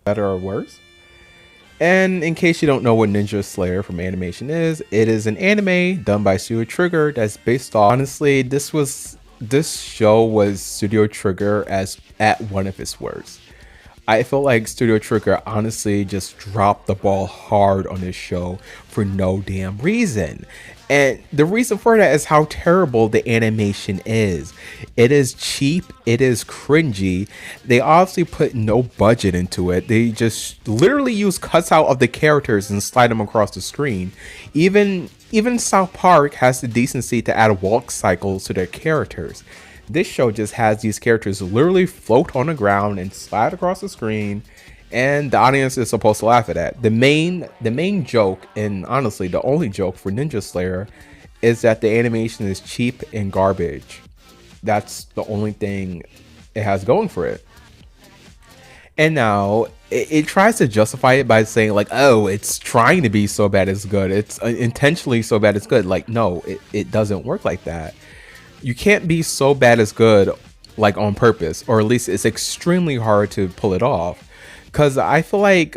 better or worse. And in case you don't know what Ninja Slayer from animation is, it is an anime done by Studio Trigger that's based off. Honestly, this show was Studio Trigger as at one of its worst. I feel like Studio Trigger honestly just dropped the ball hard on this show for no damn reason. And the reason for that is how terrible the animation is. It is cheap, it is cringy. They obviously put no budget into it. They just literally use cuts out of the characters and slide them across the screen. Even South Park has the decency to add walk cycles to their characters. This show just has these characters literally float on the ground and slide across the screen, and the audience is supposed to laugh at that. The main joke, and honestly the only joke for Ninja Slayer, is that the animation is cheap and garbage. That's the only thing it has going for it. And now it tries to justify it by saying like, oh, it's trying to be so bad it's good. It's intentionally so bad it's good. Like, no, it doesn't work like that. You can't be so bad it's good like on purpose, or at least it's extremely hard to pull it off. Cause I feel like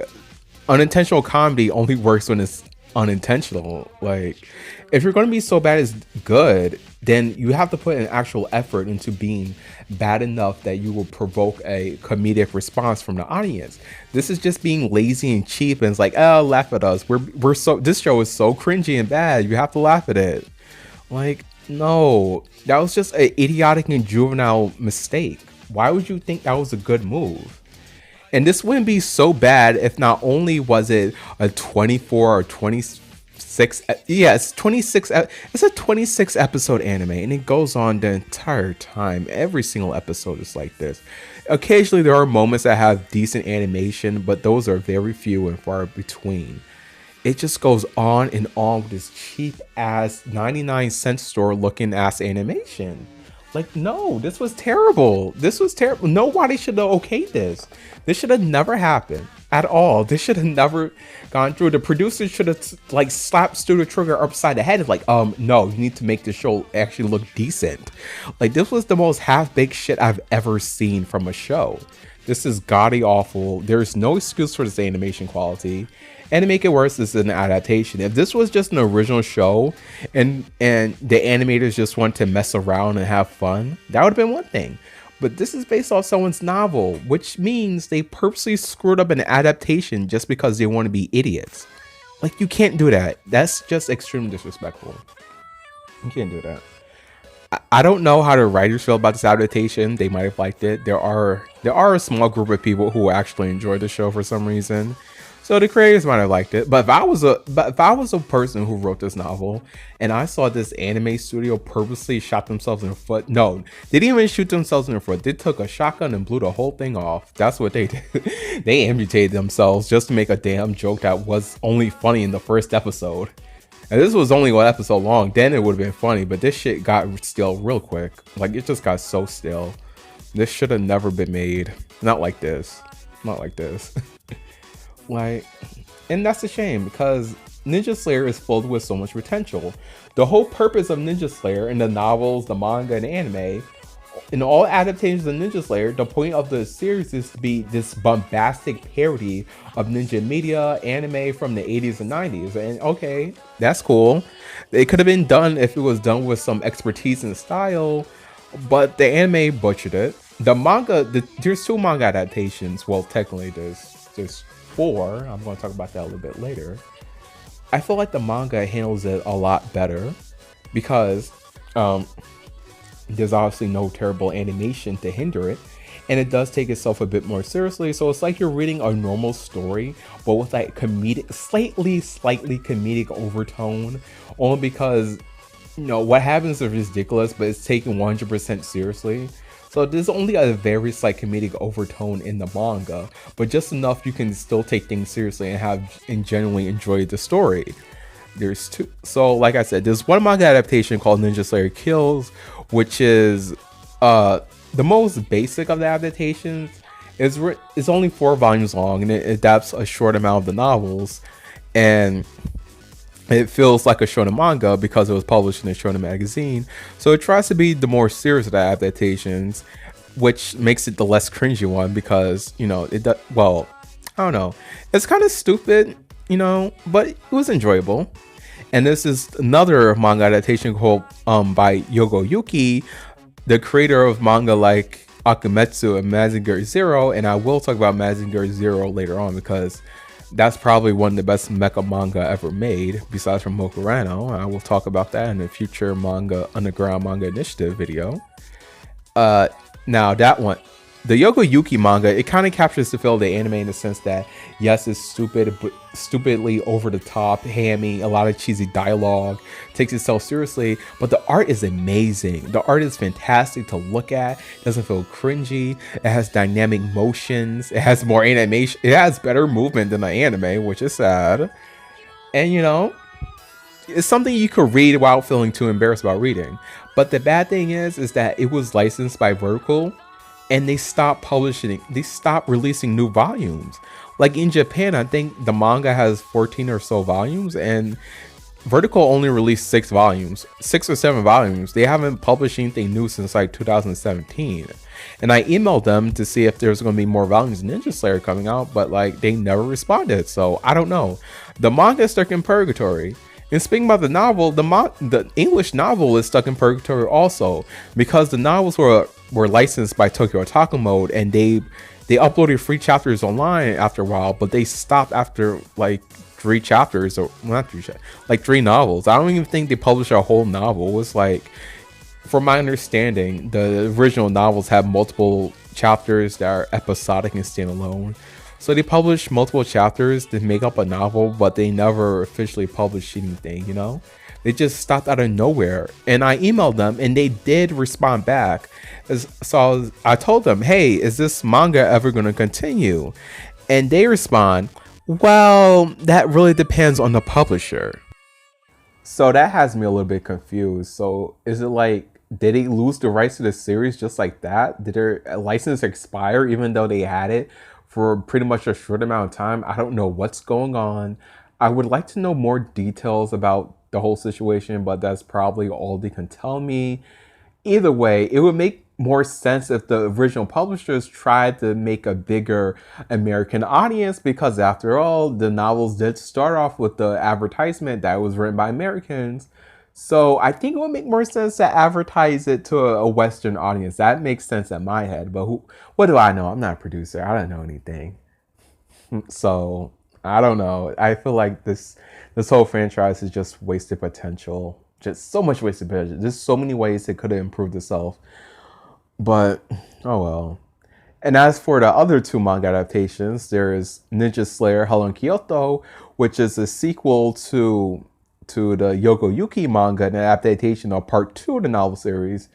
unintentional comedy only works when it's unintentional. Like, if you're going to be so bad it's good, then you have to put an actual effort into being bad enough that you will provoke a comedic response from the audience. This is just being lazy and cheap, and it's like, oh, laugh at us. We're so, this show is so cringy and bad. You have to laugh at it. Like, no, that was just an idiotic and juvenile mistake. Why would you think that was a good move? And this wouldn't be so bad if not only was it a 24 or 26, yeah, it's 26, it's a 26 episode anime, and it goes on the entire time. Every single episode is like this. Occasionally there are moments that have decent animation, but those are very few and far between. It just goes on and on with this cheap ass 99-cent store looking ass animation. Like, no, this was terrible. This was terrible. Nobody should have okayed this. This should have never happened at all. This should have never gone through. The producers should have like slapped Studio Trigger upside the head. It's like, no, you need to make the show actually look decent. Like, this was the most half-baked shit I've ever seen from a show. This is gaudy awful. There's no excuse for this animation quality. And to make it worse, this is an adaptation. If this was just an original show and the animators just want to mess around and have fun, that would have been one thing. But this is based off someone's novel, which means they purposely screwed up an adaptation just because they want to be idiots. Like, you can't do that. That's just extremely disrespectful. You can't do that. I don't know how the writers feel about this adaptation. They might have liked it. There are a small group of people who actually enjoy the show for some reason. So the creators might have liked it, but if I was a person who wrote this novel and I saw this anime studio purposely shot themselves in the foot, no, they didn't even shoot themselves in the foot. They took a shotgun and blew the whole thing off. That's what they did. They amputated themselves just to make a damn joke that was only funny in the first episode. And this was only 1 episode long. Then it would have been funny, but this shit got stale real quick. Like, it just got so stale. This should have never been made. Not like this. Not like this. Like, and that's a shame because Ninja Slayer is filled with so much potential. The whole purpose of Ninja Slayer in the novels, the manga, and anime, in all adaptations of Ninja Slayer, the point of the series is to be this bombastic parody of ninja media, anime from the 80s and 90s. And okay, that's cool. It could have been done if it was done with some expertise and style, but the anime butchered it. The manga, there's 2 manga adaptations. Well, technically there's 4. I'm going to talk about that a little bit later. I feel like the manga handles it a lot better because there's obviously no terrible animation to hinder it, and it does take itself a bit more seriously. So it's like you're reading a normal story, but with like comedic, slightly comedic overtone, only because, you know, what happens is ridiculous, but it's taken 100% seriously. So there's only a very slight comedic overtone in the manga, but just enough you can still take things seriously and genuinely enjoy the story. There's 2. So like I said, there's 1 manga adaptation called Ninja Slayer Kills, which is the most basic of the adaptations. It's only 4 volumes long, and it adapts a short amount of the novels, and it feels like a shonen manga because it was published in a shonen magazine. So it tries to be the more serious of the adaptations, which makes it the less cringy one because, you know, it does, well, I don't know. It's kind of stupid, but it was enjoyable. And this is another manga adaptation called by Yogo Yuki, the creator of manga like Akametsu and Mazinger Zero. And I will talk about Mazinger Zero later on because that's probably one of the best mecha manga ever made, besides from Mokurano. I will talk about that in a future manga underground manga initiative video. Now that one, the Yogo Yuki manga, it kind of captures the feel of the anime in the sense that yes, it's stupid, but stupidly over the top, hammy, a lot of cheesy dialogue, takes itself seriously, but the art is amazing. The art is fantastic to look at. It doesn't feel cringy. It has dynamic motions. It has more animation. It has better movement than the anime, which is sad. And it's something you could read without feeling too embarrassed about reading. But the bad thing is that it was licensed by Vertical, and they stopped publishing. They stopped releasing new volumes. Like in Japan, I think the manga has 14 or so volumes, and Vertical only released 6 or 7 volumes. They haven't published anything new since like 2017. And I emailed them to see if there's going to be more volumes of Ninja Slayer coming out, but like they never responded. So I don't know. The manga is stuck in purgatory. And speaking about the novel, the English novel is stuck in purgatory also, because the novels were licensed by Tokyo Otaku Mode, and they uploaded free chapters online after a while, but they stopped after like 3 chapters, or not 3 chapters, like 3 novels. I don't even think they published a whole novel. It was like, from my understanding, the original novels have multiple chapters that are episodic and standalone. So they published multiple chapters to make up a novel, but they never officially published anything, They just stopped out of nowhere. And I emailed them, and they did respond back. So I told them, hey, is this manga ever going to continue? And they respond, well, that really depends on the publisher. So that has me a little bit confused. So is it like, did they lose the rights to the series just like that? Did their license expire even though they had it for pretty much a short amount of time? I don't know what's going on. I would like to know more details about the whole situation, but that's probably all they can tell me. Either way, it would make more sense if the original publishers tried to make a bigger American audience, because after all, the novels did start off with the advertisement that was written by Americans. So I think it would make more sense to advertise it to a Western audience. That makes sense in my head, but what do I know? I'm not a producer. I don't know anything. So I don't know. I feel like this whole franchise is just wasted potential. Just so much wasted potential. There's so many ways it could have improved itself. But, oh well. And as for the other 2 manga adaptations, there is Ninja Slayer Hell in Kyoto, which is a sequel to the Yogo Yuki manga, an adaptation of part 2 of the novel series.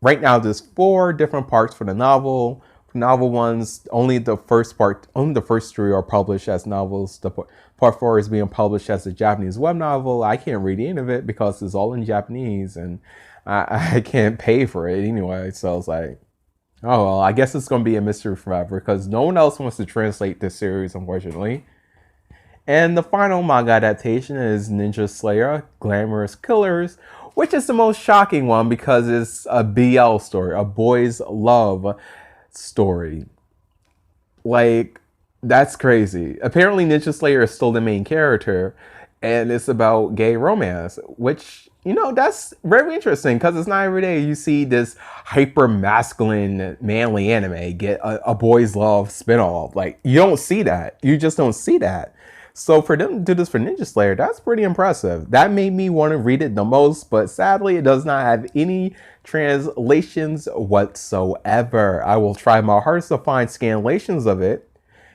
Right now there's 4 different parts for the novel. Novel ones, only the first 3 are published as novels. The part 4 is being published as a Japanese web novel. I can't read any of it because it's all in Japanese, and I can't pay for it anyway. So it's like, oh well, I guess it's going to be a mystery forever because no one else wants to translate this series, unfortunately. And the final manga adaptation is Ninja Slayer Glamorous Killers, which is the most shocking one because it's a BL story, a boys' love story. Like, that's crazy. Apparently Ninja Slayer is still the main character, and it's about gay romance, which, that's very interesting because it's not every day you see this hyper masculine manly anime get a boys' love spinoff. Like, you don't see that. You just don't see that. So for them to do this for Ninja Slayer, that's pretty impressive. That made me want to read it the most, but sadly it does not have any translations whatsoever. I will try my hardest to find scanlations of it.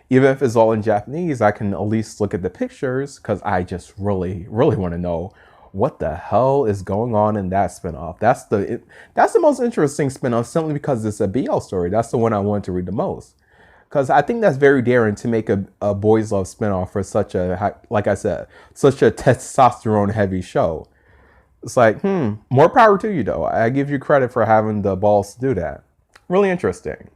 Even if it's all in Japanese, I can at least look at the pictures because I just really, really want to know what the hell is going on in that spinoff. That's the most interesting spinoff simply because it's a BL story. That's the one I wanted to read the most. Because I think that's very daring to make a boys' love spinoff for such a, like I said, such a testosterone-heavy show. It's like, more power to you, though. I give you credit for having the balls to do that. Really interesting.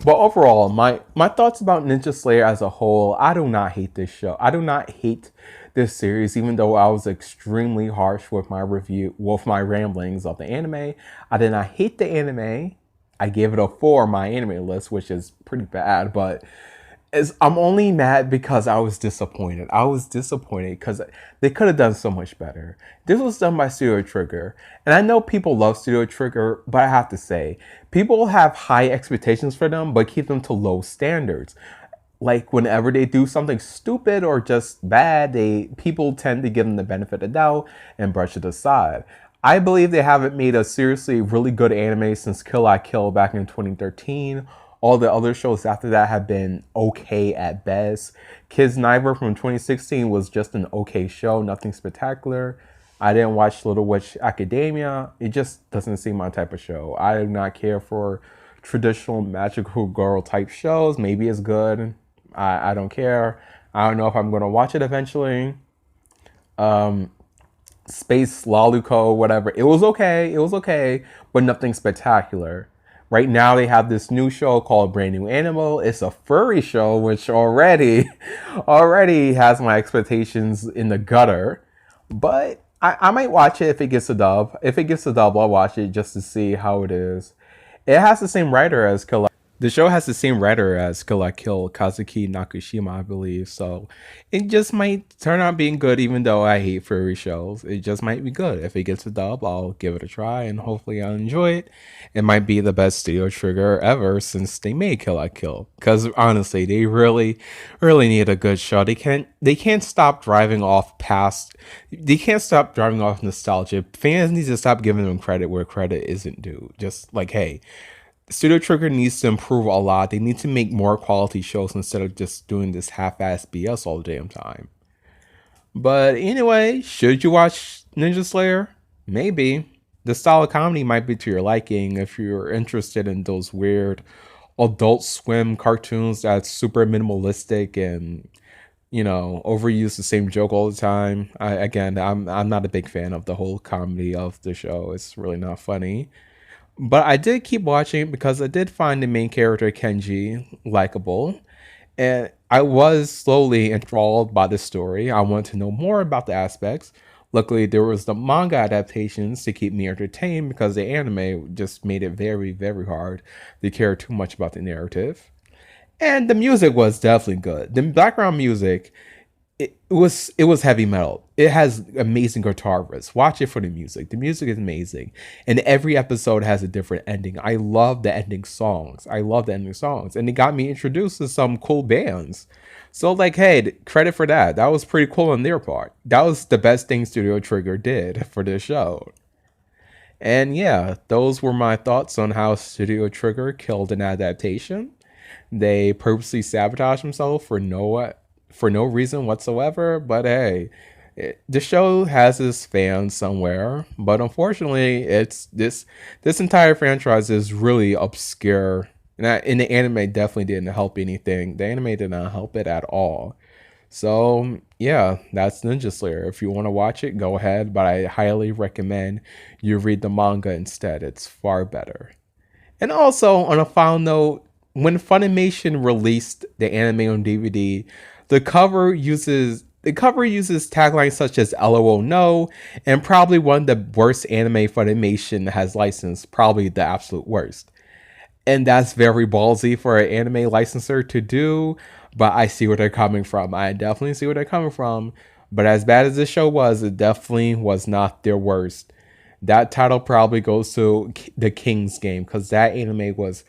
But overall, my thoughts about Ninja Slayer as a whole, I do not hate this show. I do not hate this series, even though I was extremely harsh with my ramblings of the anime. I did not hate the anime. I gave it a 4 on my anime list, which is pretty bad, but I'm only mad because I was disappointed. I was disappointed because they could have done so much better. This was done by Studio Trigger, and I know people love Studio Trigger, but I have to say, people have high expectations for them, but keep them to low standards. Like whenever they do something stupid or just bad, people tend to give them the benefit of the doubt and brush it aside. I believe they haven't made a seriously really good anime since Kill La Kill back in 2013. All the other shows after that have been okay at best. Kids Niver from 2016 was just an okay show, nothing spectacular. I didn't watch Little Witch Academia. It just doesn't seem my type of show. I do not care for traditional magical girl type shows. Maybe it's good. I don't care. I don't know if I'm going to watch it eventually. Space Loluco, whatever. It was okay, but nothing spectacular. Right now they have this new show called Brand New Animal. It's a furry show, which already has my expectations in the gutter. But I might watch it if it gets a dub. If it gets a dub, I'll watch it just to see how it is. It has the same writer as Kill. The show has the same writer as Kill La Kill, Kazuki Nakashima, I believe. So it just might turn out being good, even though I hate furry shows. It just might be good. If it gets a dub, I'll give it a try and hopefully I'll enjoy it. It might be the best Studio Trigger ever since they made Kill La Kill. Because honestly, they really need a good show. They can't stop driving off nostalgia. Fans need to stop giving them credit where credit isn't due. Just like, hey, Studio Trigger needs to improve a lot. They need to make more quality shows instead of just doing this half-ass BS all the damn time. But anyway, should you watch Ninja Slayer? Maybe. The style of comedy might be to your liking if you're interested in those weird Adult Swim cartoons that's super minimalistic and, overuse the same joke all the time. I'm not a big fan of the whole comedy of the show. It's really not funny. But I did keep watching because I did find the main character, Kenji, likable. And I was slowly enthralled by the story. I wanted to know more about the aspects. Luckily, there was the manga adaptations to keep me entertained because the anime just made it very, very hard to care too much about the narrative. And the music was definitely good. The background music, it was heavy metal. It has amazing guitar riffs. Watch it for the music. The music is amazing. And every episode has a different ending. I love the ending songs. And it got me introduced to some cool bands. So hey, credit for that. That was pretty cool on their part. That was the best thing Studio Trigger did for this show. And yeah, those were my thoughts on how Studio Trigger killed an adaptation. They purposely sabotaged themselves for no reason whatsoever, but hey, the show has its fans somewhere, but unfortunately it's this entire franchise is really obscure, and the anime definitely didn't help anything. The anime did not help it at all. So yeah, that's Ninja Slayer. If you want to watch it, go ahead, but I highly recommend you read the manga instead. It's far better. And also, on a final note, when Funimation released the anime on DVD, the cover uses taglines such as LOL no, and probably one of the worst anime Funimation has licensed, probably the absolute worst. And that's very ballsy for an anime licensor to do, but I see where they're coming from. I definitely see where they're coming from. But as bad as this show was, it definitely was not their worst. That title probably goes to The King's Game, because that anime was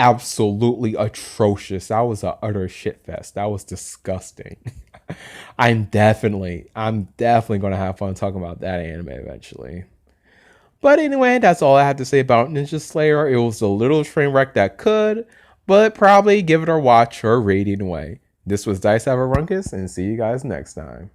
absolutely atrocious. That was an utter shit fest. That was disgusting. I'm definitely gonna have fun talking about that anime eventually. But anyway, that's all I have to say about Ninja Slayer. It was a little train wreck that could, but probably give it a watch or a read either way. This was Dice Avarunkus, and see you guys next time.